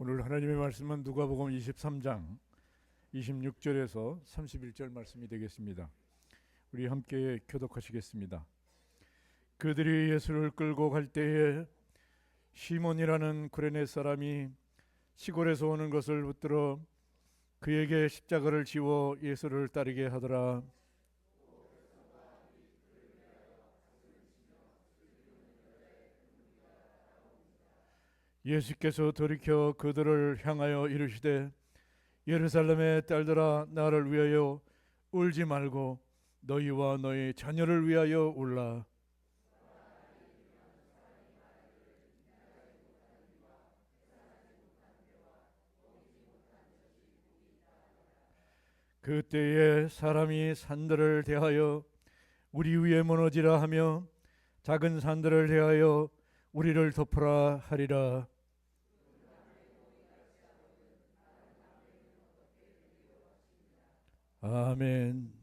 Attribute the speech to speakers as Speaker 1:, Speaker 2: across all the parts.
Speaker 1: 오늘 하나님의 말씀은 누가복음 23장 26절에서 31절 말씀이 되겠습니다. 우리 함께 교독하시겠습니다. 그들이 예수를 끌고 갈 때에 시몬이라는 구레네 사람이 시골에서 오는 것을 붙들어 그에게 십자가를 지워 예수를 따르게 하더라. 예수께서 돌이켜 그들을 향하여 이르시되 예루살렘의 딸들아, 나를 위하여 울지 말고 너희와 너희 자녀를 위하여 울라. 그때에 사람이 산들을 대하여 우리 위에 무너지라 하며 작은 산들을 대하여 우리를 덮으라 하리라. 아멘.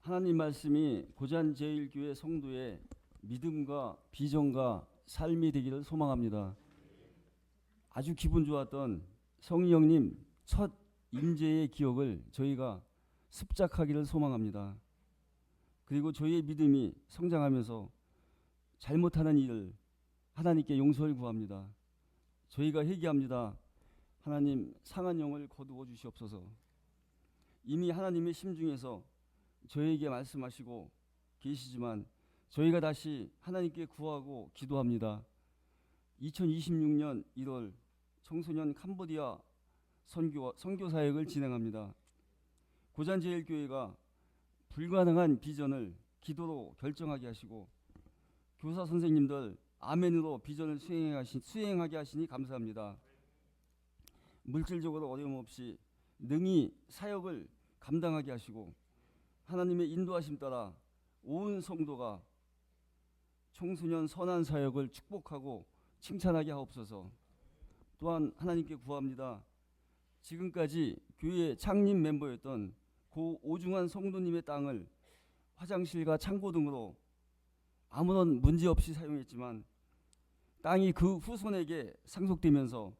Speaker 2: 하나님 말씀이 고잔제일교회 성도의 믿음과 비전과 삶이 되기를 소망합니다. 아주 기분 좋았던 성희 형님 첫 임재의 기억을 저희가 습작하기를 소망합니다. 그리고 저희의 믿음이 성장하면서 잘못하는 일을 하나님께 용서를 구합니다. 저희가 회개합니다. 하나님, 상한 영을 거두어 주시옵소서. 이미 하나님의 심중에서 저희에게 말씀하시고 계시지만 저희가 다시 하나님께 구하고 기도합니다. 2026년 1월 청소년 캄보디아 선교 사역을 진행합니다. 고잔제일교회가 불가능한 비전을 기도로 결정하게 하시고 교사 선생님들 아멘으로 비전을 수행하게 하시니 감사합니다. 물질적으로 어려움 없이 능히 사역을 감당하게 하시고 하나님의 인도하심 따라 온 성도가 청소년 선한 사역을 축복하고 칭찬하게 하옵소서. 또한 하나님께 구합니다. 지금까지 교회 창립 멤버였던 고 오중환 성도님의 땅을 화장실과 창고 등으로 아무런 문제 없이 사용했지만 땅이 그 후손에게 상속되면서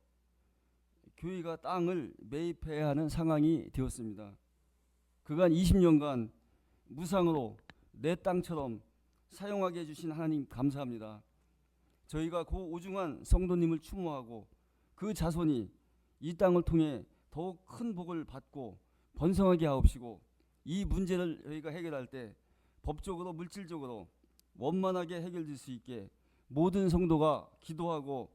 Speaker 2: 교회가 땅을 매입해야 하는 상황이 되었습니다. 그간 20년간 무상으로 내 땅처럼 사용하게 해주신 하나님 감사합니다. 저희가 고 오중환 성도님을 추모하고 그 자손이 이 땅을 통해 더욱 큰 복을 받고 번성하게 하옵시고 이 문제를 저희가 해결할 때 법적으로 물질적으로 원만하게 해결될 수 있게 모든 성도가 기도하고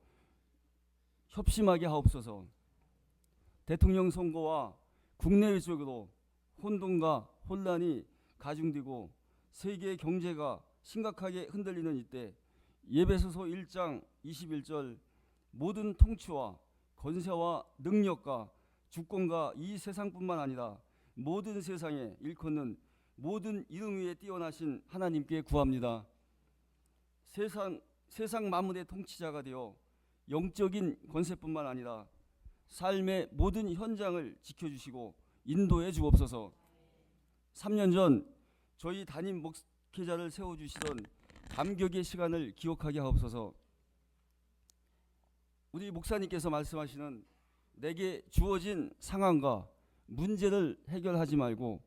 Speaker 2: 협심하게 하옵소서. 대통령 선거와 국내외적으로 혼돈과 혼란이 가중되고 세계 경제가 심각하게 흔들리는 이때 예배소서 1장 21절 모든 통치와 권세와 능력과 주권과 이 세상뿐만 아니라 모든 세상에 일컫는 모든 이름 위에 뛰어나신 하나님께 구합니다. 세상 만물의 통치자가 되어 영적인 권세뿐만 아니라 삶의 모든 현장을 지켜주시고 인도해 주옵소서. 3년 전 저희 담임 목회자를 세워주시던 감격의 시간을 기억하게 하옵소서. 우리 목사님께서 말씀하시는 내게 주어진 상황과 문제를 해결하지 말고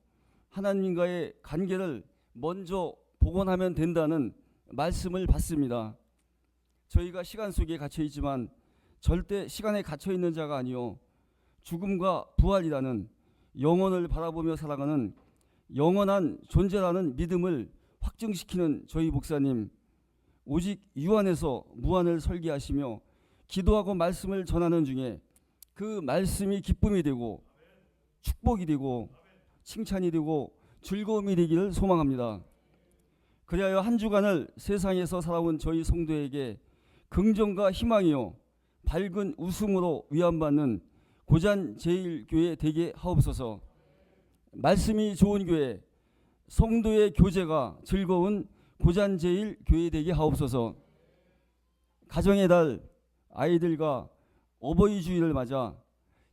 Speaker 2: 하나님과의 관계를 먼저 복원하면 된다는 말씀을 받습니다. 저희가 시간 속에 갇혀 있지만 절대 시간에 갇혀 있는 자가 아니요 죽음과 부활이라는 영원을 바라보며 살아가는 영원한 존재라는 믿음을 확증시키는 저희 목사님, 오직 유 안에서 무한을 설계하시며 기도하고 말씀을 전하는 중에 그 말씀이 기쁨이 되고 축복이 되고 칭찬이 되고 즐거움이 되기를 소망합니다. 그리하여 한 주간을 세상에서 살아온 저희 성도에게 긍정과 희망이요 밝은 웃음으로 위안받는 고잔제일교회 되게 하옵소서. 말씀이 좋은 교회, 성도의 교제가 즐거운 고잔제일교회 되게 하옵소서. 가정의 달 아이들과 어버이 주일을 맞아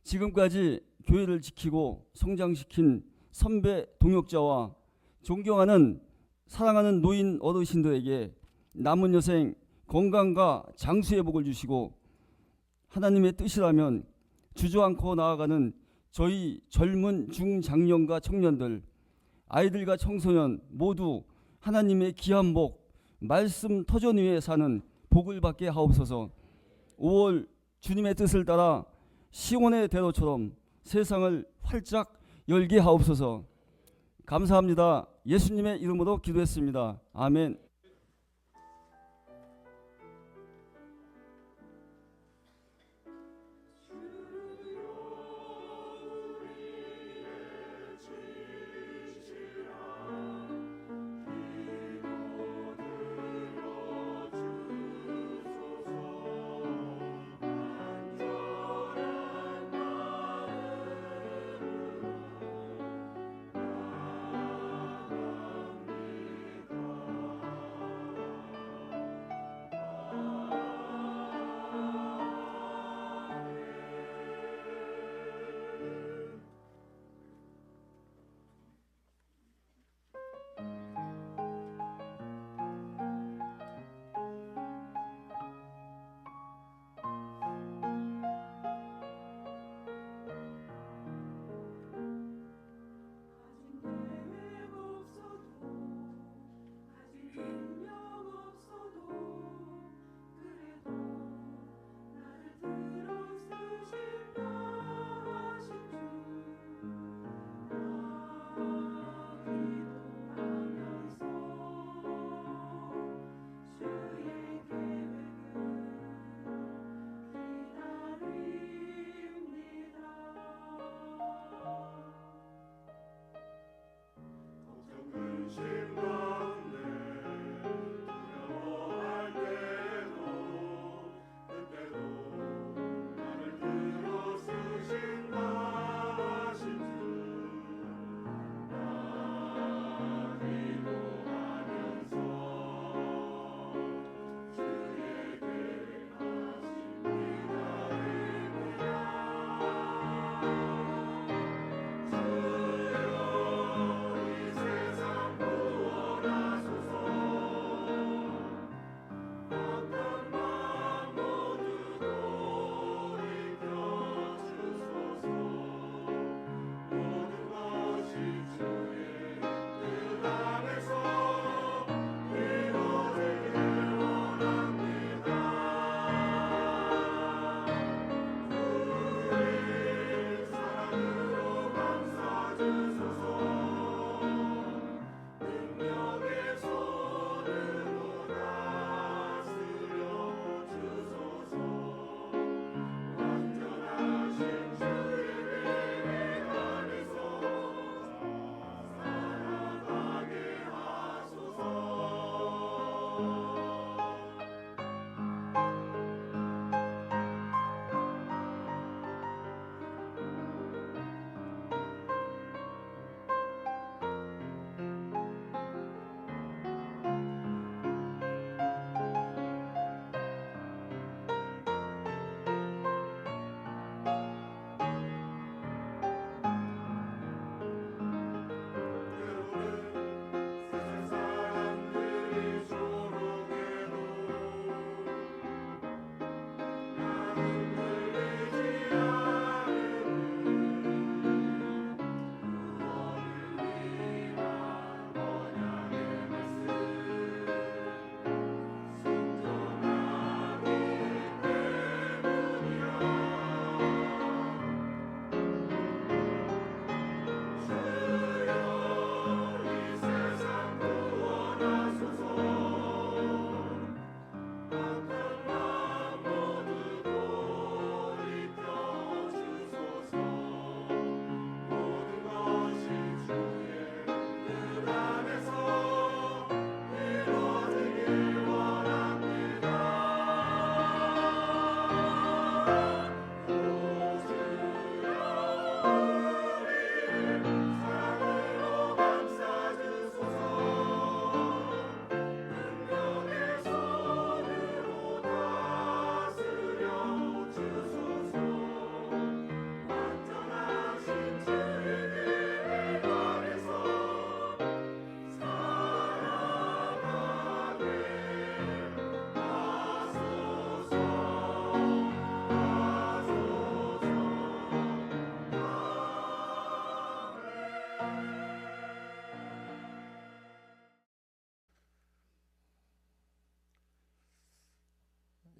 Speaker 2: 지금까지 교회를 지키고 성장시킨 선배 동역자와 존경하는 사랑하는 노인 어르신들에게 남은 여생 건강과 장수의 복을 주시고 하나님의 뜻이라면 주저앉고 나아가는 저희 젊은 중장년과 청년들, 아이들과 청소년 모두 하나님의 귀한 복, 말씀 터전 위에 사는 복을 받게 하옵소서. 5월 주님의 뜻을 따라 시온의 대로처럼 세상을 활짝 열게 하옵소서. 감사합니다. 예수님의 이름으로 기도했습니다. 아멘.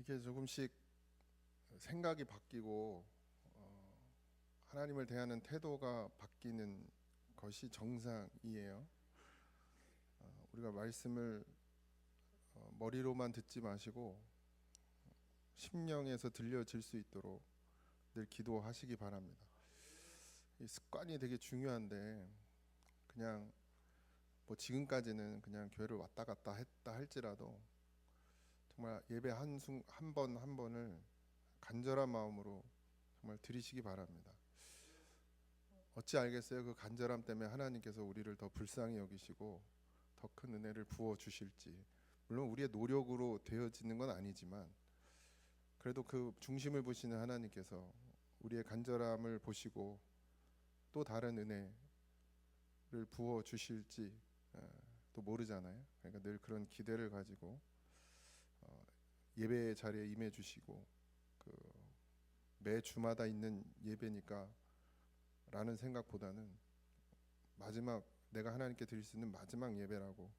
Speaker 3: 이게 조금씩 생각이 바뀌고 하나님을 대하는 태도가 바뀌는 것이 정상이에요. 우리가 말씀을 머리로만 듣지 마시고 심령에서 들려질 수 있도록 늘 기도하시기 바랍니다. 이 습관이 되게 중요한데 그냥 뭐 지금까지는 그냥 교회를 왔다 갔다 했다 할지라도 정말 예배 한 번 한 번을 간절한 마음으로 정말 드리시기 바랍니다. 어찌 알겠어요? 그 간절함 때문에 하나님께서 우리를 더 불쌍히 여기시고 더 큰 은혜를 부어 주실지. 물론 우리의 노력으로 되어지는 건 아니지만 그래도 그 중심을 보시는 하나님께서 우리의 간절함을 보시고 또 다른 은혜를 부어 주실지 또 모르잖아요. 그러니까 늘 그런 기대를 가지고 예배 자리에 임해 주시고 매 주마다 있는 예배니까 라는 생각보다는 마지막 내가 하나님께 드릴 수 있는 마지막 예배라고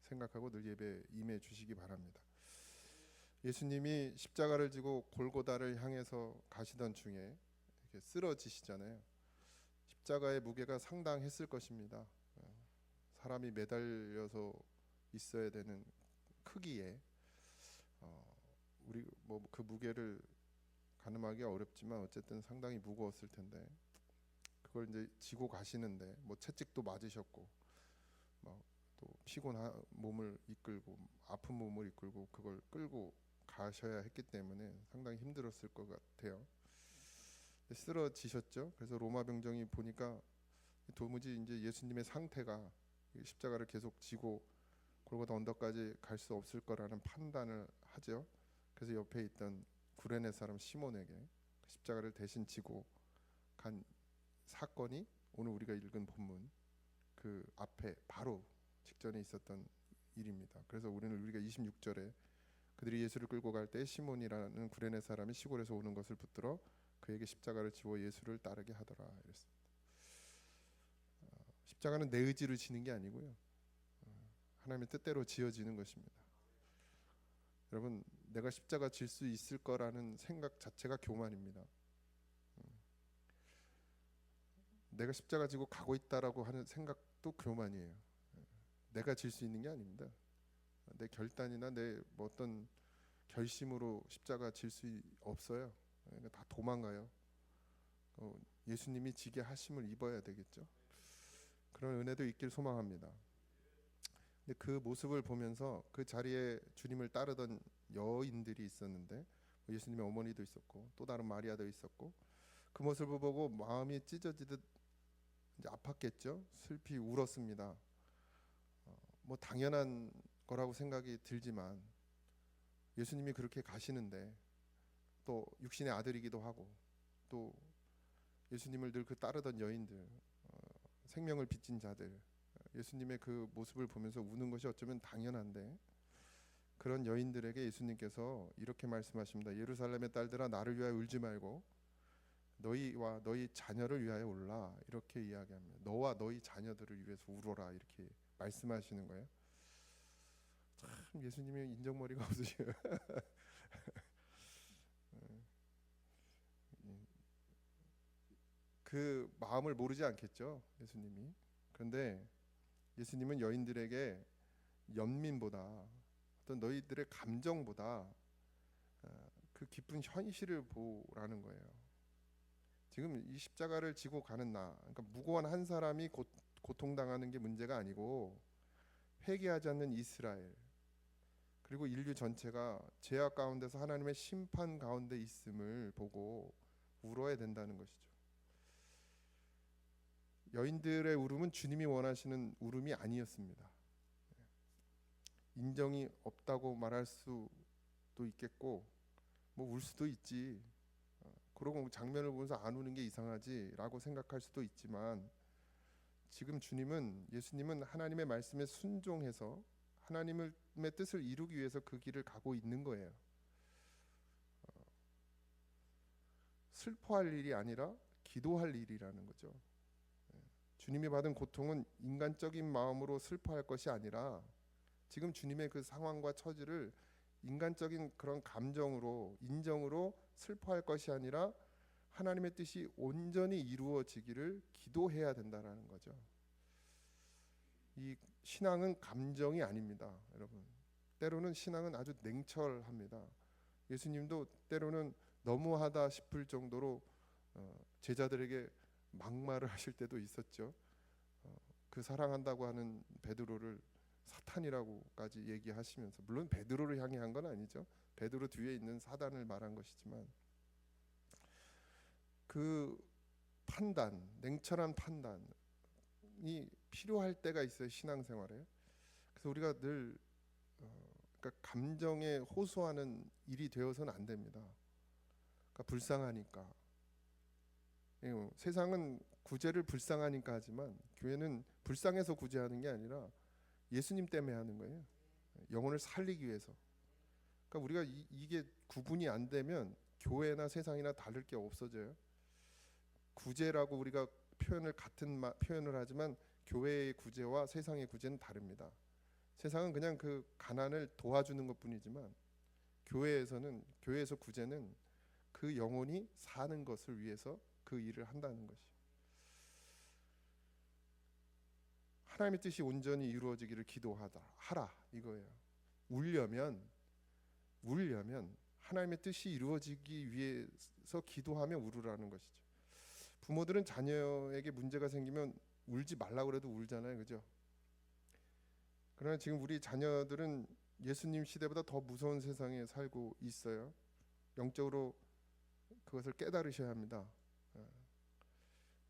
Speaker 3: 생각하고 늘 예배에 임해 주시기 바랍니다. 예수님이 십자가를 지고 골고다를 향해서 가시던 중에 이렇게 쓰러지시잖아요. 십자가의 무게가 상당했을 것입니다. 사람이 매달려서 있어야 되는 크기에 우리 뭐 그 무게를 가늠하기가 어렵지만 어쨌든 상당히 무거웠을 텐데 그걸 이제 지고 가시는데 뭐 채찍도 맞으셨고 또 피곤한 몸을 이끌고 아픈 몸을 이끌고 그걸 끌고 가셔야 했기 때문에 상당히 힘들었을 것 같아요. 쓰러지셨죠. 그래서 로마 병정이 보니까 도무지 이제 예수님의 상태가 십자가를 계속 지고 골고다 언덕까지 갈 수 없을 거라는 판단을 하죠. 그래서 옆에 있던 구레네 사람 시몬에게 십자가를 대신 지고 간 사건이 오늘 우리가 읽은 본문 그 앞에 바로 직전에 있었던 일입니다. 그래서 우리가 26절에 그들이 예수를 끌고 갈 때 시몬이라는 구레네 사람이 시골에서 오는 것을 붙들어 그에게 십자가를 지워 예수를 따르게 하더라 이랬습니다. 십자가는 내 의지로 지는 게 아니고요. 하나님의 뜻대로 지어지는 것입니다. 여러분, 내가 십자가 질 수 있을 거라는 생각 자체가 교만입니다. 내가 십자가 지고 가고 있다라고 하는 생각도 교만이에요. 내가 질 수 있는 게 아닙니다. 내 결단이나 내 뭐 어떤 결심으로 십자가 질 수 없어요. 그러니까 다 도망가요. 예수님이 지게 하심을 입어야 되겠죠. 그런 은혜도 있길 소망합니다. 근데 그 모습을 보면서 그 자리에 주님을 따르던 여인들이 있었는데 예수님의 어머니도 있었고 또 다른 마리아도 있었고 그 모습을 보고 마음이 찢어지듯 이제 아팠겠죠. 슬피 울었습니다. 뭐 당연한 거라고 생각이 들지만 예수님이 그렇게 가시는데 또 육신의 아들이기도 하고 또 예수님을 늘 그 따르던 여인들 생명을 빚진 자들 예수님의 그 모습을 보면서 우는 것이 어쩌면 당연한데 그런 여인들에게 예수님께서 이렇게 말씀하십니다. 예루살렘의 딸들아 나를 위하여 울지 말고 너희와 너희 자녀를 위하여 울라 이렇게 이야기합니다. 너와 너희 자녀들을 위해서 울어라 이렇게 말씀하시는 거예요. 참 예수님이 인정머리가 없으셔요. 그 마음을 모르지 않겠죠 예수님이. 그런데 예수님은 여인들에게 연민보다 어떤 너희들의 감정보다 그 깊은 현실을 보라는 거예요. 지금 이 십자가를 지고 가는 나, 그러니까 무고한 한 사람이 고통당하는 게 문제가 아니고 회개하지 않는 이스라엘 그리고 인류 전체가 죄악 가운데서 하나님의 심판 가운데 있음을 보고 울어야 된다는 것이죠. 여인들의 울음은 주님이 원하시는 울음이 아니었습니다. 인정이 없다고 말할 수도 있겠고 뭐 울 수도 있지. 그러고 장면을 보면서 안 우는 게 이상하지라고 생각할 수도 있지만 지금 예수님은 하나님의 말씀에 순종해서 하나님의 뜻을 이루기 위해서 그 길을 가고 있는 거예요. 슬퍼할 일이 아니라 기도할 일이라는 거죠. 주님이 받은 고통은 인간적인 마음으로 슬퍼할 것이 아니라 지금 주님의 그 상황과 처지를 인간적인 그런 감정으로 인정으로 슬퍼할 것이 아니라 하나님의 뜻이 온전히 이루어지기를 기도해야 된다라는 거죠. 이 신앙은 감정이 아닙니다, 여러분. 때로는 신앙은 아주 냉철합니다. 예수님도 때로는 너무하다 싶을 정도로 제자들에게 막말을 하실 때도 있었죠. 그 사랑한다고 하는 베드로를 사탄이라고까지 얘기하시면서, 물론 베드로를 향해 한 건 아니죠. 베드로 뒤에 있는 사단을 말한 것이지만, 그 판단, 냉철한 판단이 필요할 때가 있어요, 신앙생활에. 그래서 우리가 늘 그러니까 감정에 호소하는 일이 되어서는 안 됩니다. 그러니까 불쌍하니까. 세상은 구제를 불쌍하니까 하지만 교회는 불쌍해서 구제하는 게 아니라 예수님 때문에 하는 거예요. 영혼을 살리기 위해서. 그러니까 우리가 이게 구분이 안 되면 교회나 세상이나 다를 게 없어져요. 구제라고 우리가 같은 표현을 하지만 교회의 구제와 세상의 구제는 다릅니다. 세상은 그냥 그 가난을 도와주는 것뿐이지만 교회에서 구제는 그 영혼이 사는 것을 위해서 그 일을 한다는 것이. 하나님의 뜻이 온전히 이루어지기를 하라 이거예요. 울려면 하나님의 뜻이 이루어지기 위해서 기도하며 울으라는 것이죠. 부모들은 자녀에게 문제가 생기면 울지 말라고 그래도 울잖아요, 그죠? 그러나 지금 우리 자녀들은 예수님 시대보다 더 무서운 세상에 살고 있어요. 영적으로 그것을 깨달으셔야 합니다.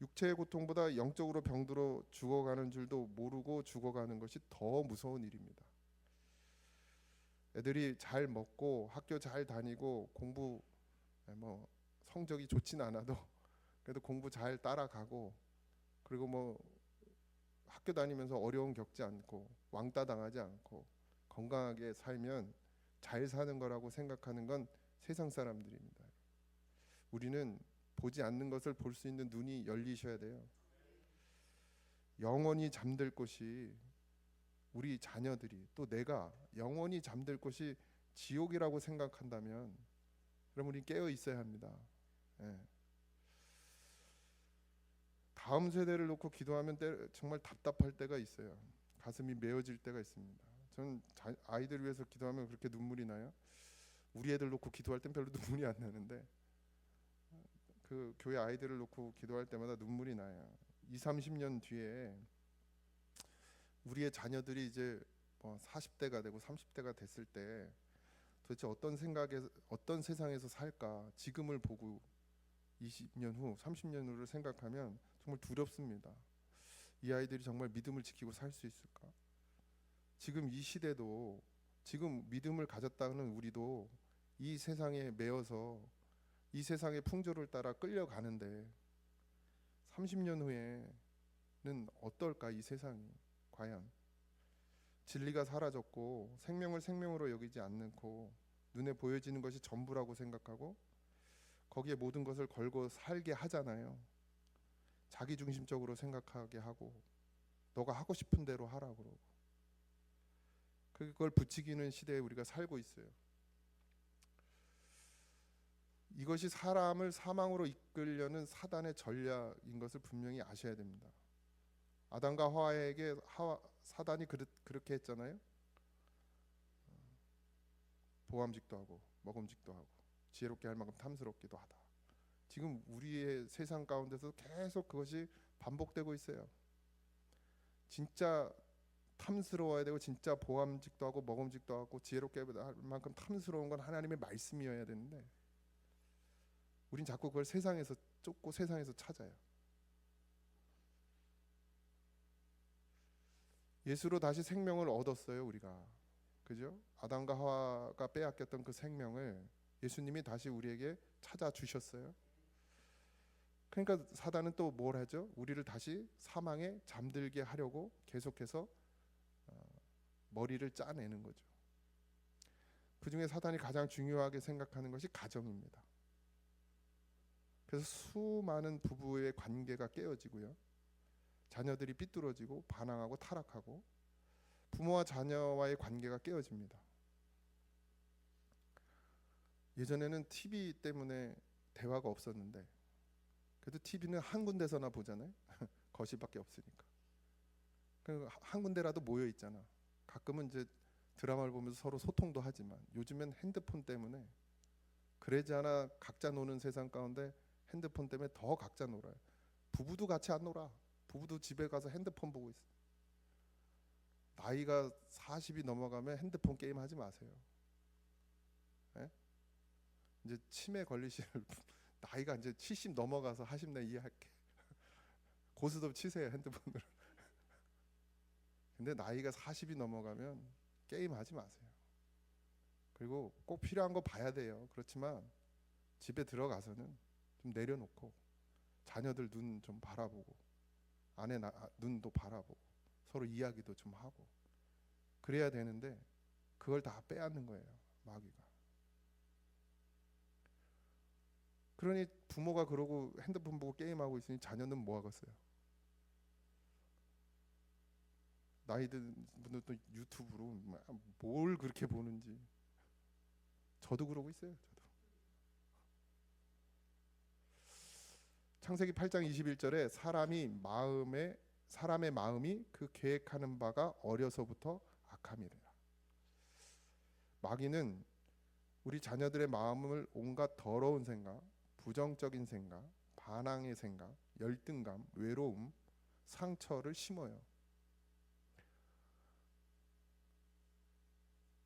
Speaker 3: 육체의 고통보다 영적으로 병들어 죽어가는 줄도 모르고 죽어가는 것이 더 무서운 일입니다. 애들이 잘 먹고 학교 잘 다니고 공부 성적이 좋진 않아도 그래도 공부 잘 따라가고, 그리고 학교 다니면서 어려움 겪지 않고 왕따 당하지 않고 건강하게 살면 잘 사는 거라고 생각하는 건 세상 사람들입니다. 우리는 보지 않는 것을 볼 수 있는 눈이 열리셔야 돼요. 영원히 잠들 곳이, 우리 자녀들이 또 내가 영원히 잠들 곳이 지옥이라고 생각한다면 여러분, 우리 깨어 있어야 합니다. 다음 세대를 놓고 기도하면 정말 답답할 때가 있어요. 가슴이 메어질 때가 있습니다. 저는 아이들 위해서 기도하면 그렇게 눈물이 나요. 우리 애들 놓고 기도할 땐 별로 눈물이 안 나는데 그 교회 아이들을 놓고 기도할 때마다 눈물이 나요. 20-30년 뒤에 우리의 자녀들이 이제 40대가 되고 30대가 됐을 때 도대체 어떤 세상에서 살까, 지금을 보고 20년 후, 30년 후를 생각하면 정말 두렵습니다. 이 아이들이 정말 믿음을 지키고 살 수 있을까? 지금 이 시대도, 지금 믿음을 가졌다는 우리도 이 세상에 매여서 이 세상의 풍조를 따라 끌려가는데 30년 후에는 어떨까? 이 세상이 과연 진리가 사라졌고 생명을 생명으로 여기지 않고 눈에 보여지는 것이 전부라고 생각하고 거기에 모든 것을 걸고 살게 하잖아요. 자기중심적으로 생각하게 하고 너가 하고 싶은 대로 하라고 그러고, 그걸 부추기는 시대에 우리가 살고 있어요. 이것이 사람을 사망으로 이끌려는 사단의 전략인 것을 분명히 아셔야 됩니다. 아담과 하와에게 사단이 그렇게 했잖아요. 보암직도 하고 먹음직도 하고 지혜롭게 할 만큼 탐스럽기도 하다. 지금 우리의 세상 가운데서 계속 그것이 반복되고 있어요. 진짜 탐스러워야 되고 진짜 보암직도 하고 먹음직도 하고 지혜롭게 할 만큼 탐스러운 건 하나님의 말씀이어야 되는데 우린 자꾸 그걸 세상에서 쫓고 세상에서 찾아요. 예수로 다시 생명을 얻었어요, 우리가. 그죠? 아담과 하와가 빼앗겼던 그 생명을 예수님이 다시 우리에게 찾아주셨어요. 그러니까 사단은 또 뭘 하죠? 우리를 다시 사망에 잠들게 하려고 계속해서 머리를 짜내는 거죠. 그중에 사단이 가장 중요하게 생각하는 것이 가정입니다. 그래서 수많은 부부의 관계가 깨어지고요. 자녀들이 삐뚤어지고 반항하고 타락하고 부모와 자녀와의 관계가 깨어집니다. 예전에는 TV 때문에 대화가 없었는데 그래도 TV는 한 군데서나 보잖아요. 거실밖에 없으니까. 한 군데라도 모여 있잖아. 가끔은 이제 드라마를 보면서 서로 소통도 하지만 요즘엔 핸드폰 때문에 그러지 않아 각자 노는 세상 가운데 핸드폰 때문에 더 각자 놀아요. 부부도 같이 안 놀아. 부부도 집에 가서 핸드폰 보고 있어. 나이가 40이 넘어가면 핸드폰 게임 하지 마세요. 예? 이제 치매 걸리실 나이가 이제 70 넘어가서 하시면 이해할게. 고스톱 치세요, 핸드폰으로. 근데 나이가 40이 넘어가면 게임 하지 마세요. 그리고 꼭 필요한 거 봐야 돼요. 그렇지만 집에 들어가서는 좀 내려놓고 자녀들 눈 좀 바라보고 아내 눈도 바라보고 서로 이야기도 좀 하고 그래야 되는데 그걸 다 빼앗는 거예요, 마귀가. 그러니 부모가 그러고 핸드폰 보고 게임하고 있으니 자녀는 뭐 하겠어요? 나이 든 분들도 유튜브로 뭘 그렇게 보는지. 저도 그러고 있어요. 저도. 창세기 8장 21절에 사람의 마음이 그 계획하는 바가 어려서부터 악함이라. 마귀는 우리 자녀들의 마음을 온갖 더러운 생각, 부정적인 생각, 반항의 생각, 열등감, 외로움, 상처를 심어요.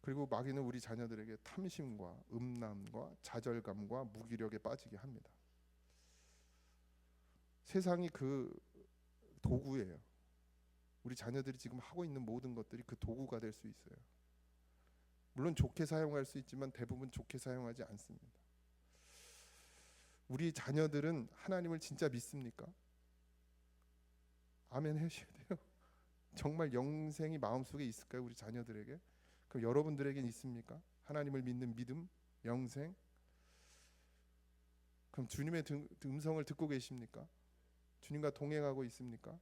Speaker 3: 그리고 마귀는 우리 자녀들에게 탐심과 음란과 좌절감과 무기력에 빠지게 합니다. 세상이 그 도구예요. 우리 자녀들이 지금 하고 있는 모든 것들이 그 도구가 될 수 있어요. 물론 좋게 사용할 수 있지만 대부분 좋게 사용하지 않습니다. 우리 자녀들은 하나님을 진짜 믿습니까? 아멘 하셔야 돼요. 정말 영생이 마음속에 있을까요? 우리 자녀들에게? 그럼 여러분들에겐 있습니까? 하나님을 믿는 믿음, 영생? 그럼 주님의 음성을 듣고 계십니까? 주님과 동행하고 있습니까?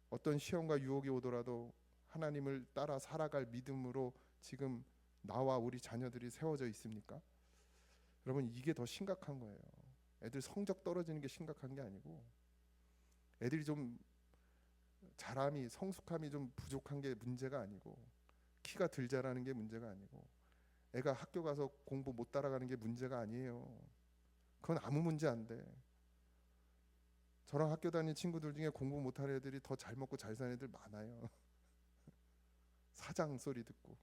Speaker 3: 어떤 시험과 유혹이 오더라도 하나님을 따라 살아갈 믿음으로 지금 나와 우리 자녀들이 세워져 있습니까? 여러분, 이게 더 심각한 거예요. 애들 성적 떨어지는 게 심각한 게 아니고 애들이 좀 자람이 성숙함이 좀 부족한 게 문제가 아니고 키가 덜 자라는 게 문제가 아니고 애가 학교 가서 공부 못 따라가는 게 문제가 아니에요. 그건 아무 문제 안 돼. 저랑 학교 다니는 친구들 중에 공부 못하는 애들이 더 잘 먹고 잘 사는 애들 많아요. 사장 소리 듣고.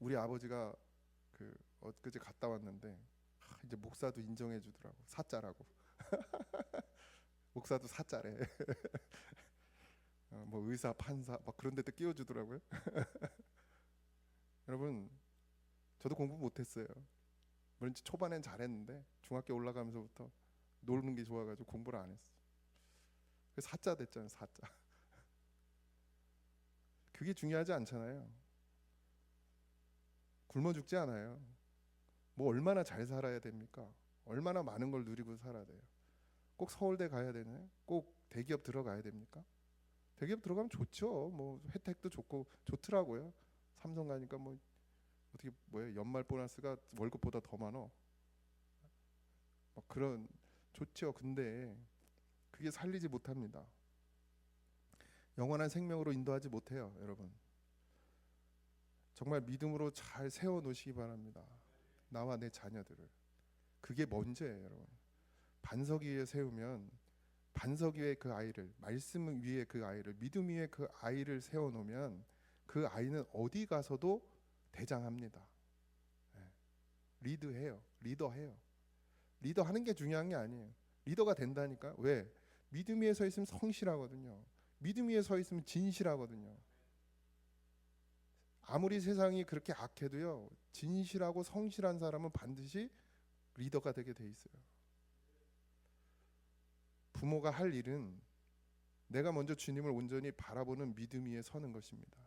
Speaker 3: 우리 아버지가 그 엊그제 갔다 왔는데 이제 목사도 인정해 주더라고. 사자라고. 목사도 사자래. 뭐 의사, 판사 막 그런 데도 끼워 주더라고요. 여러분, 저도 공부 못했어요. 물론 초반엔 잘했는데 중학교 올라가면서부터 놀는 게 좋아가지고 공부를 안 했어. 그래서 사자 됐잖아요. 사자. 그게 중요하지 않잖아요. 굶어 죽지 않아요. 뭐 얼마나 잘 살아야 됩니까? 얼마나 많은 걸 누리고 살아야 돼요. 꼭 서울대 가야 되나요? 꼭 대기업 들어가야 됩니까? 대기업 들어가면 좋죠. 뭐 혜택도 좋고 좋더라고요. 삼성 가니까 뭐 어떻게 뭐야 연말 보너스가 월급보다 더 많어. 막 그런 좋죠. 근데 그게 살리지 못합니다. 영원한 생명으로 인도하지 못해요, 여러분. 정말 믿음으로 잘 세워 놓으시기 바랍니다. 나와 내 자녀들을. 그게 먼저예요, 여러분. 반석 위에 세우면 반석 위에 그 아이를, 말씀 위에 그 아이를, 믿음 위에 그 아이를 세워 놓으면 그 아이는 어디 가서도 대장합니다. 리드해요. 리더해요. 리더하는 게 중요한 게 아니에요. 리더가 된다니까. 왜? 믿음 위에 서 있으면 성실하거든요. 믿음 위에 서 있으면 진실하거든요. 아무리 세상이 그렇게 악해도요, 진실하고 성실한 사람은 반드시 리더가 되게 돼 있어요. 부모가 할 일은 내가 먼저 주님을 온전히 바라보는 믿음 위에 서는 것입니다.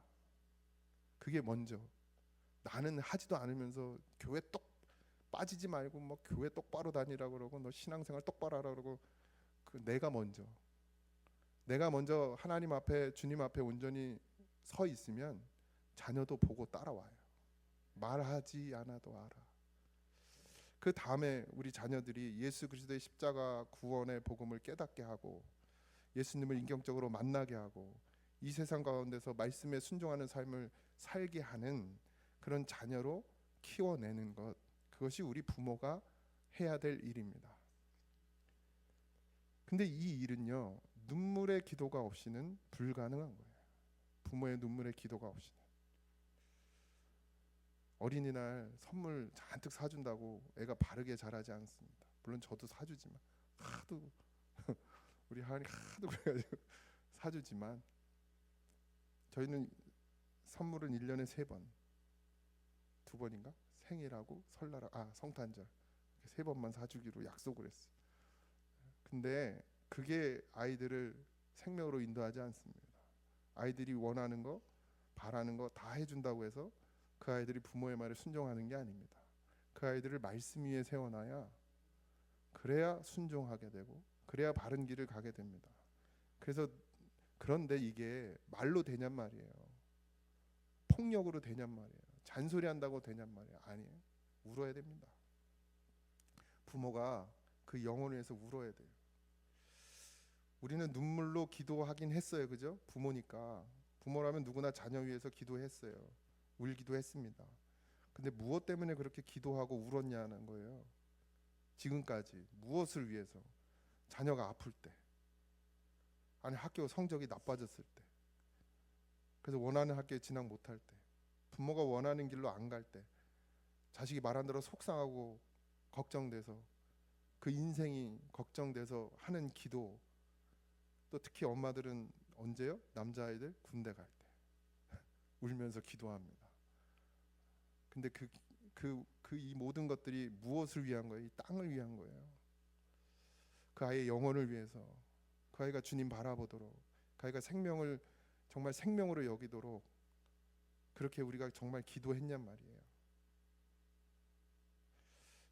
Speaker 3: 그게 먼저. 나는 하지도 않으면서 교회 똑 빠지지 말고 뭐 교회 똑바로 다니라 그러고 너 신앙생활 똑바로 하라 그러고 그 내가 먼저 하나님 앞에 주님 앞에 온전히 서 있으면 자녀도 보고 따라와요. 말하지 않아도 알아. 그 다음에 우리 자녀들이 예수 그리스도의 십자가 구원의 복음을 깨닫게 하고 예수님을 인격적으로 만나게 하고 이 세상 가운데서 말씀에 순종하는 삶을 살게 하는 그런 자녀로 키워내는 것, 그것이 우리 부모가 해야 될 일입니다. 근데 이 일은요, 눈물의 기도가 없이는 불가능한 거예요. 부모의 눈물의 기도가 없이는. 어린이날 선물 잔뜩 사준다고 애가 바르게 자라지 않습니다. 물론 저도 사주지만 하도 우리 하은이 하도 그래가지고 사주지만 저희는 선물은 1년에 3번, 2번인가? 생일하고 설날하고 성탄절 이렇게 3번만 사주기로 약속을 했어요. 근데 그게 아이들을 생명으로 인도하지 않습니다. 아이들이 원하는 거, 바라는 거 다 해준다고 해서 그 아이들이 부모의 말에 순종하는 게 아닙니다. 그 아이들을 말씀 위에 세워놔야 그래야 순종하게 되고 그래야 바른 길을 가게 됩니다. 그래서 그런데 이게 말로 되냔 말이에요. 폭력으로 되냔 말이에요. 잔소리한다고 되냔 말이에요. 아니에요. 울어야 됩니다. 부모가 그 영혼을 위해서 울어야 돼요. 우리는 눈물로 기도하긴 했어요. 그죠? 부모니까. 부모라면 누구나 자녀 위해서 기도했어요. 울기도 했습니다. 근데 무엇 때문에 그렇게 기도하고 울었냐는 거예요. 지금까지 무엇을 위해서? 자녀가 아플 때, 아니 학교 성적이 나빠졌을 때, 그래서 원하는 학교에 진학 못할 때, 부모가 원하는 길로 안 갈 때, 자식이 말 안 들어 속상하고 걱정돼서 그 인생이 걱정돼서 하는 기도. 또 특히 엄마들은 언제요? 남자아이들 군대 갈 때 울면서 기도합니다. 근데 이 모든 것들이 무엇을 위한 거예요? 이 땅을 위한 거예요. 그 아이의 영혼을 위해서, 그 아이가 주님 바라보도록, 그 아이가 생명을 정말 생명으로 여기도록 그렇게 우리가 정말 기도했냔 말이에요.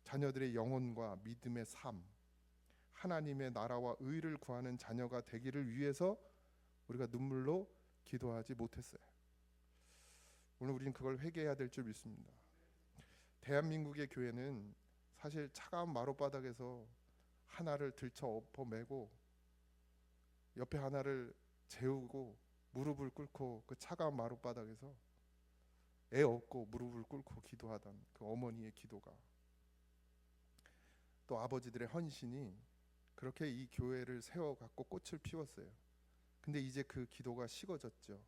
Speaker 3: 자녀들의 영혼과 믿음의 삶, 하나님의 나라와 의를 구하는 자녀가 되기를 위해서 우리가 눈물로 기도하지 못했어요. 오늘 우리는 그걸 회개해야 될 줄 믿습니다. 대한민국의 교회는 사실 차가운 마룻바닥에서 하나를 들쳐 엎어매고 옆에 하나를 재우고 무릎을 꿇고 그 차가운 마룻바닥에서 애 업고 무릎을 꿇고 기도하던 그 어머니의 기도가, 또 아버지들의 헌신이 그렇게 이 교회를 세워갖고 꽃을 피웠어요. 근데 이제 그 기도가 식어졌죠.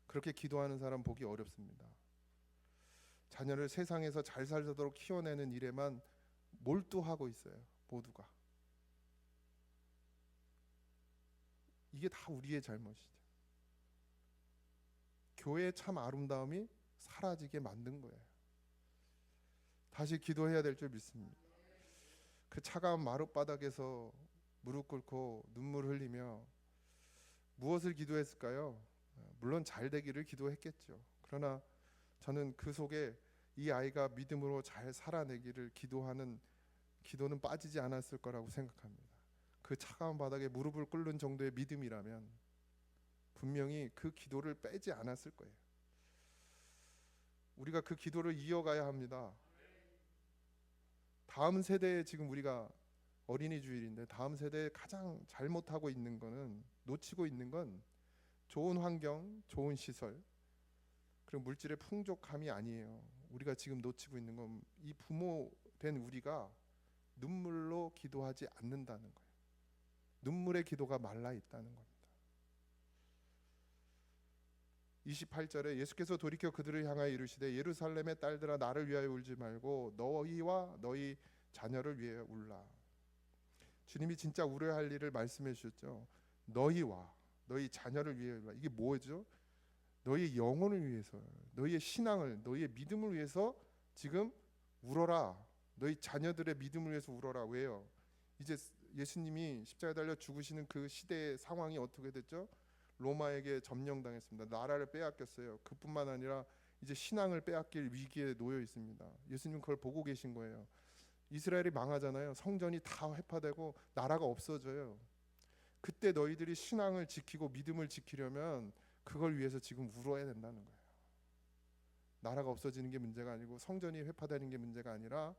Speaker 3: 그렇게 기도하는 사람 보기 어렵습니다. 자녀를 세상에서 잘 살도록 키워내는 일에만 몰두하고 있어요. 모두가. 이게 다 우리의 잘못이죠. 교회의 참 아름다움이 사라지게 만든 거예요. 다시 기도해야 될 줄 믿습니다. 그 차가운 마룻바닥에서 무릎 꿇고 눈물 흘리며 무엇을 기도했을까요? 물론 잘 되기를 기도했겠죠. 그러나 저는 그 속에 이 아이가 믿음으로 잘 살아내기를 기도하는 기도는 빠지지 않았을 거라고 생각합니다. 그 차가운 바닥에 무릎을 꿇는 정도의 믿음이라면 분명히 그 기도를 빼지 않았을 거예요. 우리가 그 기도를 이어가야 합니다. 다음 세대에, 지금 우리가 어린이 주일인데 다음 세대에 가장 잘못하고 있는 거는, 놓치고 있는 건 좋은 환경, 좋은 시설, 그리고 물질의 풍족함이 아니에요. 우리가 지금 놓치고 있는 건 이 부모 된 우리가 눈물로 기도하지 않는다는 거예요. 눈물의 기도가 말라 있다는 겁니다. 28절에 예수께서 돌이켜 그들을 향하여 이르시되 예루살렘의 딸들아 나를 위하여 울지 말고 너희와 너희 자녀를 위하여 울라. 주님이 진짜 울어야 할 일을 말씀해 주셨죠. 너희와 너희 자녀를 위하여 울라. 이게 뭐죠? 너희의 영혼을 위해서, 너희의 신앙을, 너희의 믿음을 위해서 지금 울어라. 너희 자녀들의 믿음을 위해서 울어라. 왜요? 이제 예수님이 십자가에 달려 죽으시는 그 시대의 상황이 어떻게 됐죠? 로마에게 점령당했습니다. 나라를 빼앗겼어요. 그뿐만 아니라 이제 신앙을 빼앗길 위기에 놓여 있습니다. 예수님 그걸 보고 계신 거예요. 이스라엘이 망하잖아요. 성전이 다 회파되고 나라가 없어져요. 그때 너희들이 신앙을 지키고 믿음을 지키려면 그걸 위해서 지금 울어야 된다는 거예요. 나라가 없어지는 게 문제가 아니고 성전이 회파되는 게 문제가 아니라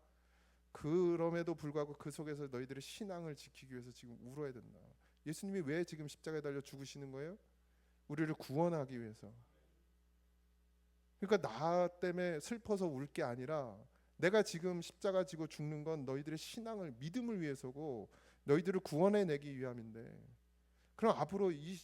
Speaker 3: 그럼에도 불구하고 그 속에서 너희들의 신앙을 지키기 위해서 지금 울어야 된다. 예수님이 왜 지금 십자가에 달려 죽으시는 거예요? 우리를 구원하기 위해서. 그러니까 나 때문에 슬퍼서 울 게 아니라 내가 지금 십자가 지고 죽는 건 너희들의 신앙을 믿음을 위해서고 너희들을 구원해 내기 위함인데, 그럼 앞으로 이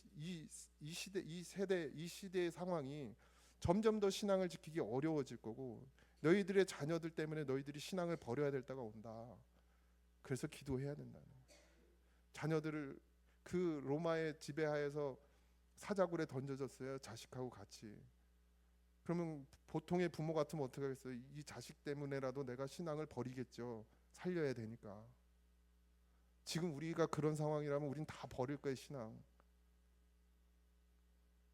Speaker 3: 시대 이 세대 이 시대의 상황이 점점 더 신앙을 지키기 어려워질 거고 너희들의 자녀들 때문에 너희들이 신앙을 버려야 될 때가 온다. 그래서 기도해야 된다는 거예요. 자녀들을 그 로마의 지배하에서 사자굴에 던져졌어요. 자식하고 같이. 그러면 보통의 부모 같으면 어떻게 하겠어요? 이 자식 때문에라도 내가 신앙을 버리겠죠. 살려야 되니까. 지금 우리가 그런 상황이라면 우린 다 버릴 거예요, 신앙.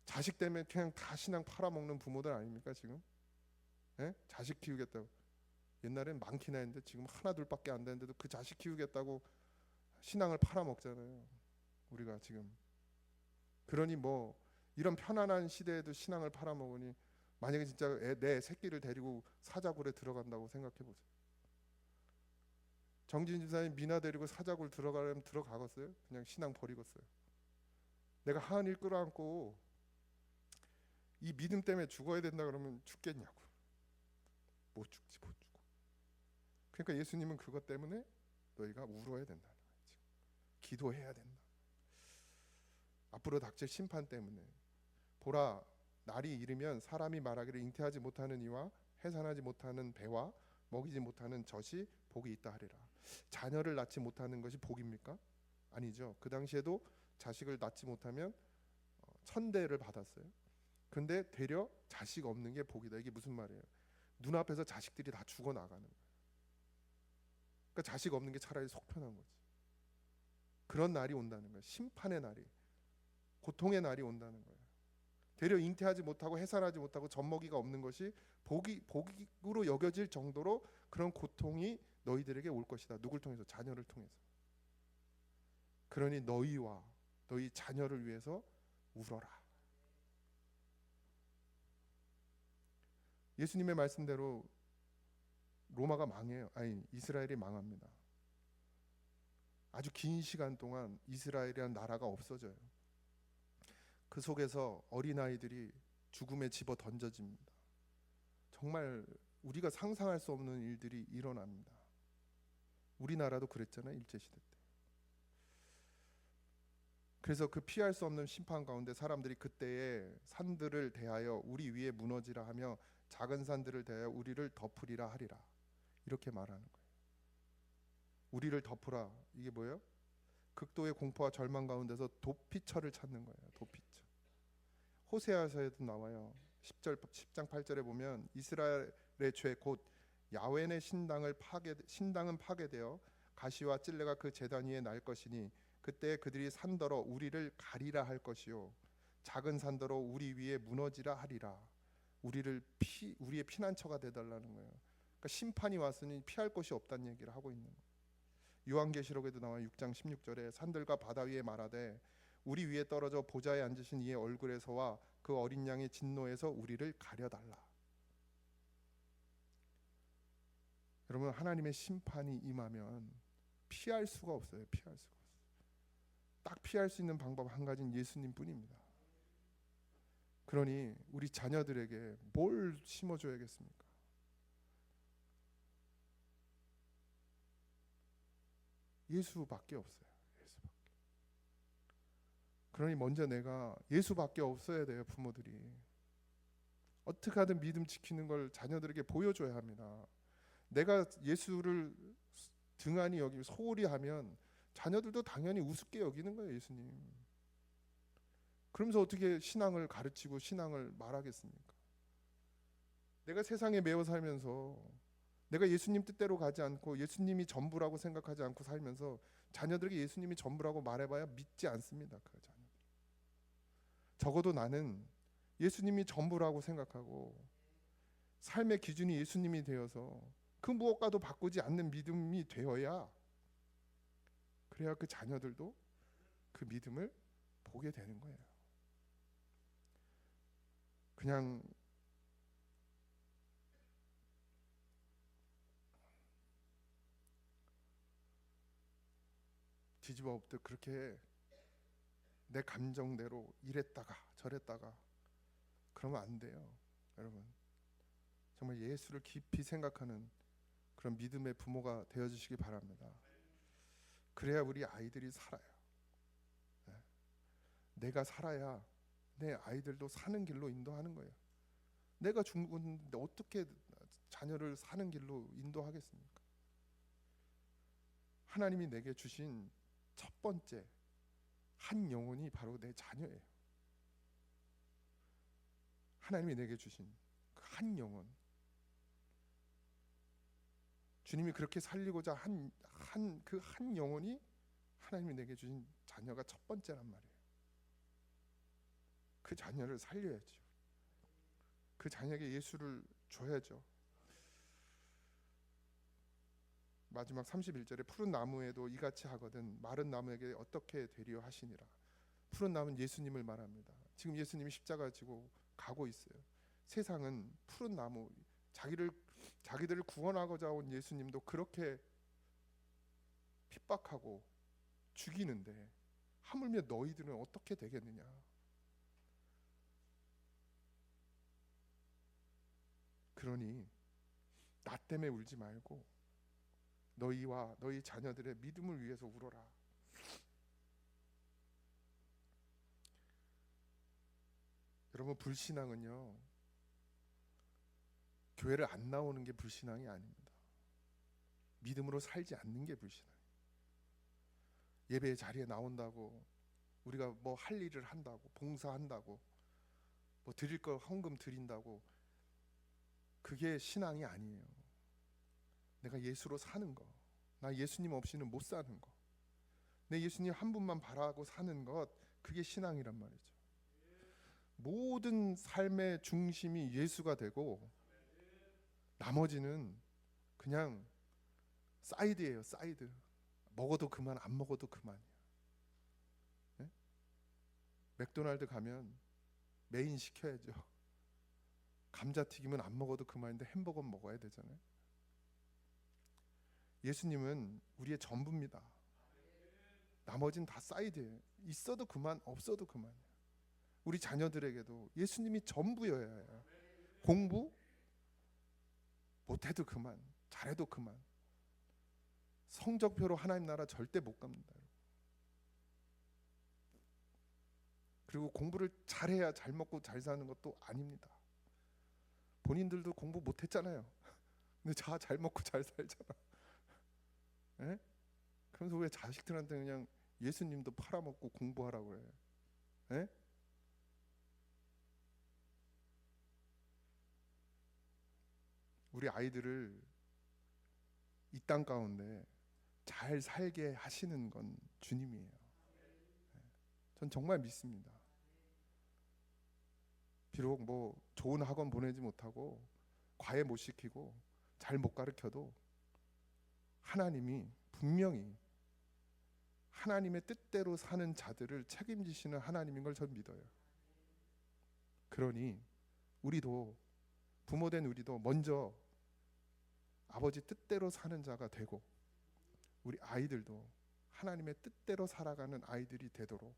Speaker 3: 자식 때문에 그냥 다 신앙 팔아먹는 부모들 아닙니까 지금? 예? 자식 키우겠다고. 옛날엔 많긴 했는데 지금 하나 둘밖에 안 되는데도 그 자식 키우겠다고 신앙을 팔아먹잖아요. 우리가 지금. 그러니 뭐 이런 편안한 시대에도 신앙을 팔아먹으니 만약에 진짜 내 새끼를 데리고 사자굴에 들어간다고 생각해 보세요. 정진 집사님 미나 데리고 사자굴 들어가려면 들어가겠어요? 그냥 신앙 버리겠어요? 내가 하은이를 끌어안고 이 믿음 때문에 죽어야 된다 그러면 죽겠냐고. 못 죽지, 못 죽어. 그러니까 예수님은 그것 때문에 너희가 울어야 된다는 거예요. 기도해야 된다. 앞으로 닥칠 심판 때문에. 보라, 날이 이르면 사람이 말하기를 잉태하지 못하는 이와 해산하지 못하는 배와 먹이지 못하는 젖이 복이 있다 하리라. 자녀를 낳지 못하는 것이 복입니까? 아니죠. 그 당시에도 자식을 낳지 못하면 천대를 받았어요. 근데 되려 자식 없는 게 복이다. 이게 무슨 말이에요? 눈앞에서 자식들이 다 죽어 나가는 거예요. 그러니까 자식 없는 게 차라리 속 편한 거지. 그런 날이 온다는 거예요. 심판의 날이, 고통의 날이 온다는 거예요. 되려 잉태하지 못하고 해산하지 못하고 젖먹이가 없는 것이 복으로 여겨질 정도로 그런 고통이 너희들에게 올 것이다. 누굴 통해서? 자녀를 통해서. 그러니 너희와 너희 자녀를 위해서 울어라. 예수님의 말씀대로 로마가 망해요. 아니, 이스라엘이 망합니다. 아주 긴 시간 동안 이스라엘이라는 나라가 없어져요. 그 속에서 어린아이들이 죽음에 집어 던져집니다. 정말 우리가 상상할 수 없는 일들이 일어납니다. 우리나라도 그랬잖아요, 일제시대 때. 그래서 그 피할 수 없는 심판 가운데 사람들이 그때의 산들을 대하여 우리 위에 무너지라 하며 작은 산들을 대하여 우리를 덮으리라 하리라. 이렇게 말하는 거예요. 우리를 덮으라. 이게 뭐예요? 극도의 공포와 절망 가운데서 도피처를 찾는 거예요. 도피처. 호세아서에도 나와요. 10장 8절에 보면 이스라엘의 죄 곧 야훼의 신당은 파괴되어 가시와 찔레가 그 제단 위에 날 것이니 그때 그들이 산더러 우리를 가리라 할 것이요 작은 산더러 우리 위에 무너지라 하리라. 우리의 피난처가 되달라는 거예요. 그러니까 심판이 왔으니 피할 곳이 없다는 얘기를 하고 있는 거예요. 요한계시록에도 나와 6장 16절에 산들과 바다 위에 말하되 우리 위에 떨어져 보좌에 앉으신 이의 얼굴에서와 그 어린 양의 진노에서 우리를 가려달라. 여러분, 하나님의 심판이 임하면 피할 수가 없어요. 피할 수가 없어요. 딱 피할 수 있는 방법 한 가지는 예수님 뿐입니다. 그러니 우리 자녀들에게 뭘 심어줘야겠습니까? 예수밖에 없어요. 예수밖에. 그러니 먼저 내가 예수밖에 없어야 돼요. 부모들이 어떻게 하든 믿음 지키는 걸 자녀들에게 보여줘야 합니다. 내가 예수를 등한히 여기며 소홀히 하면 자녀들도 당연히 우습게 여기는 거예요. 예수님. 그러면서 어떻게 신앙을 가르치고 신앙을 말하겠습니까? 내가 세상에 매여 살면서 내가 예수님 뜻대로 가지 않고 예수님이 전부라고 생각하지 않고 살면서 자녀들에게 예수님이 전부라고 말해봐야 믿지 않습니다. 그 자녀들. 적어도 나는 예수님이 전부라고 생각하고 삶의 기준이 예수님이 되어서 그 무엇과도 바꾸지 않는 믿음이 되어야 그래야 그 자녀들도 그 믿음을 보게 되는 거예요. 그냥 뒤집어 엎듯 그렇게 내 감정대로 이랬다가 저랬다가 그러면 안 돼요. 여러분, 정말 예수를 깊이 생각하는 그런 믿음의 부모가 되어주시기 바랍니다. 그래야 우리 아이들이 살아요. 내가 살아야 내 아이들도 사는 길로 인도하는 거예요. 내가 죽는데 어떻게 자녀를 사는 길로 인도하겠습니까? 하나님이 내게 주신 첫 번째 한 영혼이 바로 내 자녀예요. 하나님이 내게 주신 그 한 영혼, 주님이 그렇게 살리고자 한 그 한 영혼이 하나님이 내게 주신 자녀가 첫 번째란 말이에요. 그 자녀를 살려야죠. 그 자녀에게 예수를 줘야죠. 마지막 31절에 푸른 나무에도 이같이 하거든 마른 나무에게 어떻게 되리요 하시니라. 푸른 나무는 예수님을 말합니다. 지금 예수님이 십자가 지고 가고 있어요. 세상은 푸른 나무, 자기들을 구원하고자 온 예수님도 그렇게 핍박하고 죽이는데 하물며 너희들은 어떻게 되겠느냐. 그러니 나 때문에 울지 말고 너희와 너희 자녀들의 믿음을 위해서 울어라. 여러분, 불신앙은요, 교회를 안 나오는 게 불신앙이 아닙니다. 믿음으로 살지 않는 게 불신앙이에요. 예배 자리에 나온다고, 우리가 뭐 할 일을 한다고, 봉사한다고, 뭐 드릴 거 헌금 드린다고, 그게 신앙이 아니에요. 내가 예수로 사는 거, 나 예수님 없이는 못 사는 거, 내 예수님 한 분만 바라고 사는 것, 그게 신앙이란 말이죠. 모든 삶의 중심이 예수가 되고 나머지는 그냥 사이드예요. 사이드. 먹어도 그만, 안 먹어도 그만이야. 네? 맥도날드 가면 메인 시켜야죠. 감자튀김은 안 먹어도 그만인데 햄버거는 먹어야 되잖아요. 예수님은 우리의 전부입니다. 나머지는 다 사이드예요. 있어도 그만, 없어도 그만이에요. 우리 자녀들에게도 예수님이 전부여야 해요. 공부 못해도 그만, 잘해도 그만. 성적표로 하나님 나라 절대 못 갑니다. 그리고 공부를 잘해야 잘 먹고 잘 사는 것도 아닙니다. 본인들도 공부 못했잖아요. 근데 잘 먹고 잘 살잖아. 에? 그래서 왜 자식들한테 그냥 예수님도 팔아먹고 공부하라고 그래? 에? 우리 아이들을 이 땅 가운데 잘 살게 하시는 건 주님이에요. 전 정말 믿습니다. 비록 뭐 좋은 학원 보내지 못하고 과외 못 시키고 잘 못 가르쳐도 하나님이 분명히 하나님의 뜻대로 사는 자들을 책임지시는 하나님인 걸 전 믿어요. 그러니 우리도, 부모된 우리도 먼저 아버지 뜻대로 사는 자가 되고 우리 아이들도 하나님의 뜻대로 살아가는 아이들이 되도록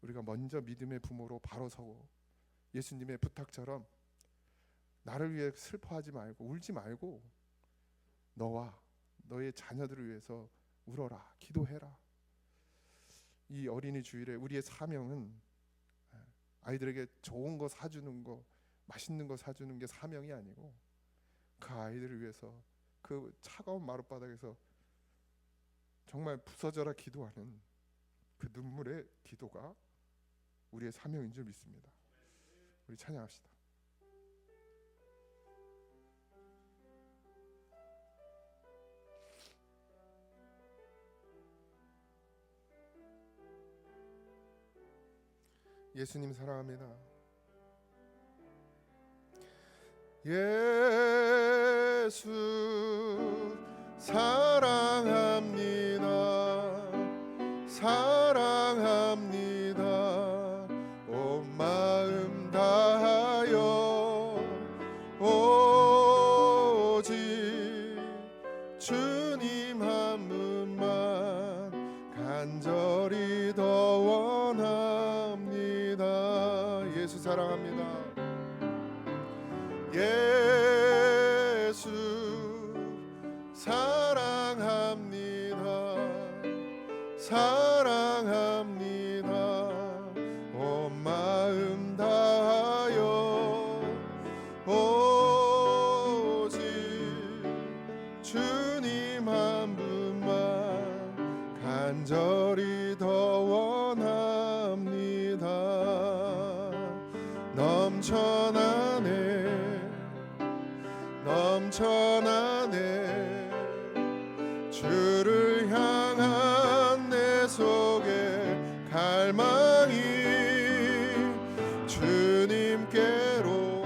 Speaker 3: 우리가 먼저 믿음의 부모로 바로 서고 예수님의 부탁처럼 나를 위해 슬퍼하지 말고 울지 말고 너와 너의 자녀들을 위해서 울어라, 기도해라. 이 어린이 주일에 우리의 사명은 아이들에게 좋은 거 사주는 거, 맛있는 거 사주는 게 사명이 아니고 그 아이들을 위해서 그 차가운 마룻바닥에서 정말 부서져라 기도하는 그 눈물의 기도가 우리의 사명인 줄 믿습니다. 우리 찬양합시다. 예수님 사랑합니다. 예수 사랑합니다. 사랑합니다. 온 마음 다하여 오직 주님 한 분만 예수 사랑합니다. 사랑합니다. 온 마음 다하여 오직 주님 한 분만 간절히 더 원합니다. 넘쳐나네 주를 향한 내 속에 갈망이 주님께로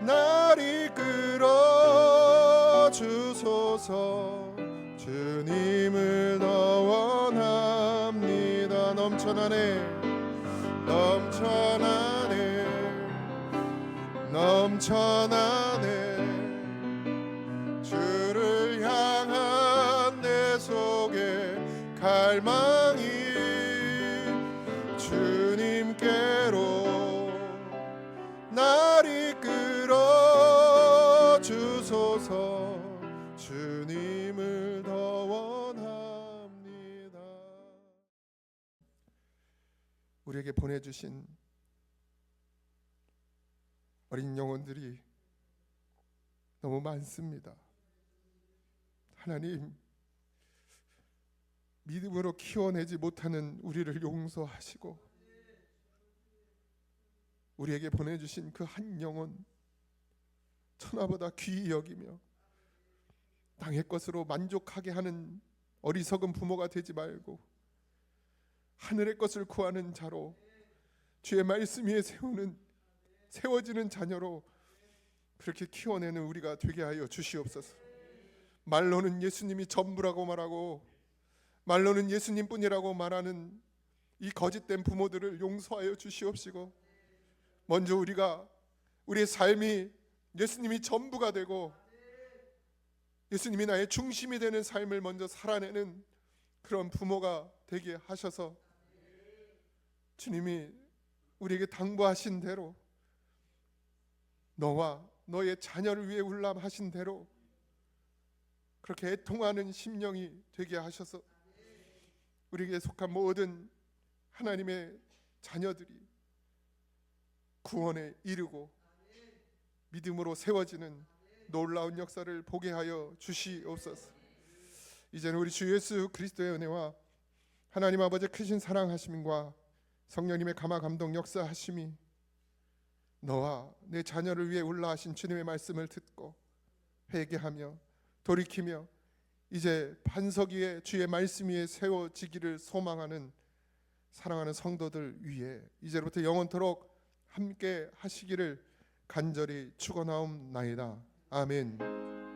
Speaker 3: 날 이끌어 주소서. 주님을 더 원합니다. 넘쳐나네 주를 향한 내 속에 갈망이 주님께로 날 이끌어 주소서. 주님을 더 원합니다. 우리에게 보내주신 어린 영혼들이 너무 많습니다. 하나님, 믿음으로 키워내지 못하는 우리를 용서하시고 우리에게 보내주신 그 한 영혼 천하보다 귀히 여기며 땅의 것으로 만족하게 하는 어리석은 부모가 되지 말고 하늘의 것을 구하는 자로 주의 말씀 위에 세워지는 자녀로 그렇게 키워내는 우리가 되게 하여 주시옵소서. 말로는 예수님이 전부라고 말하고 말로는 예수님뿐이라고 말하는 이 거짓된 부모들을 용서하여 주시옵시고, 먼저 우리의 삶이 예수님이 전부가 되고 예수님이 나의 중심이 되는 삶을 먼저 살아내는 그런 부모가 되게 하셔서 주님이 우리에게 당부하신 대로 너와 너의 자녀를 위해 울람하신 대로 그렇게 애통하는 심령이 되게 하셔서 우리에게 속한 모든 하나님의 자녀들이 구원에 이르고 믿음으로 세워지는 놀라운 역사를 보게 하여 주시옵소서. 이제는 우리 주 예수 그리스도의 은혜와 하나님 아버지 크신 사랑하심과 성령님의 감화 감동 역사하심이 너와 내 자녀를 위해 울라하신 주님의 말씀을 듣고 회개하며 돌이키며 이제 반석 위에 주의 말씀 위에 세워지기를 소망하는 사랑하는 성도들 위해 이제부터 영원토록 함께 하시기를 간절히 축원하옵나이다. 아멘.